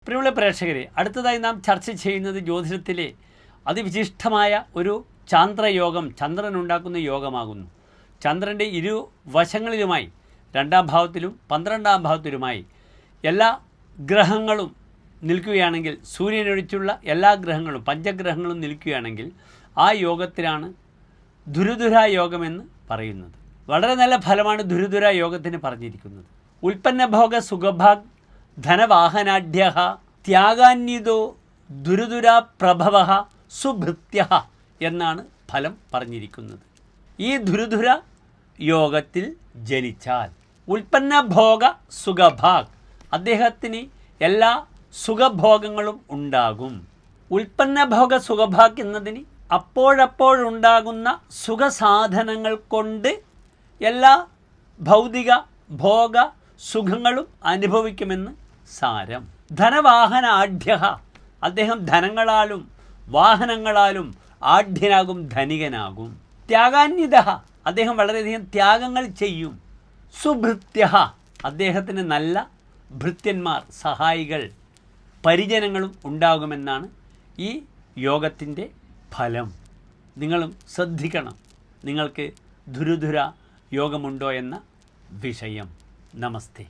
പ്രിയമുള്ള പ്രേക്ഷകരെ, അടുത്തതായി നാം ചർച്ച ചെയ്യുന്നത് ജ്യോതിഷത്തിലെ അതിവിശിഷ്ടമായ ഒരു ചാന്ദ്രയോഗം, ചന്ദ്രനുണ്ടാക്കുന്ന യോഗമാകുന്നു. ചന്ദ്രൻ്റെ ഇരുവശങ്ങളിലുമായി 2-ാം ഭാവത്തിലും 12-ാം ഭാവത്തിലുമായി എല്ലാ ഗ്രഹങ്ങളും നിൽക്കുകയാണെങ്കിൽ, സൂര്യനൊഴിച്ചുള്ള എല്ലാ ഗ്രഹങ്ങളും, പഞ്ചഗ്രഹങ്ങളും നിൽക്കുകയാണെങ്കിൽ ആ യോഗത്തിനാണ് ദുരുദുരാ യോഗമെന്ന് പറയുന്നത്. വളരെ നല്ല ഫലമാണ് ദുരുദുരാ യോഗത്തിന് പറഞ്ഞിരിക്കുന്നത്. ഉൽപ്പന്നഭോഗ സുഖഭാഗ് ധനവാഹനാഢ്യ ത്യാഗാന്വിതോ ദുരുദുരാ പ്രഭവ സുഭൃത്യ എന്നാണ് ഫലം പറഞ്ഞിരിക്കുന്നത്. ഈ ദുരുദുര യോഗത്തിൽ ജനിച്ചാൽ ഉൽപ്പന്നഭോഗ സുഖഭാഗ്, അദ്ദേഹത്തിന് എല്ലാ സുഖഭോഗങ്ങളും ഉണ്ടാകും. ഉൽപ്പന്നഭോഗ സുഖഭാഗ് എന്നതിന് അപ്പോഴപ്പോഴുണ്ടാകുന്ന സുഖസാധനങ്ങൾ കൊണ്ട് എല്ലാ ഭൗതിക ഭോഗ സുഖങ്ങളും അനുഭവിക്കുമെന്ന് സാരം. ധനവാഹന ആഢ്യ, അദ്ദേഹം ധനങ്ങളാലും വാഹനങ്ങളാലും ആഢ്യനാകും, ധനികനാകും. ത്യാഗാന്വിത, അദ്ദേഹം വളരെയധികം ത്യാഗങ്ങൾ ചെയ്യും. സുഭൃത്യ, അദ്ദേഹത്തിന് നല്ല ഭൃത്യന്മാർ, സഹായികൾ, പരിജനങ്ങളും ഉണ്ടാകുമെന്നാണ് ഈ യോഗത്തിൻ്റെ ഫലം. നിങ്ങളും ശ്രദ്ധിക്കണം, നിങ്ങൾക്ക് ദുരുദുര യോഗമുണ്ടോ എന്ന വിഷയം. നമസ്തേ.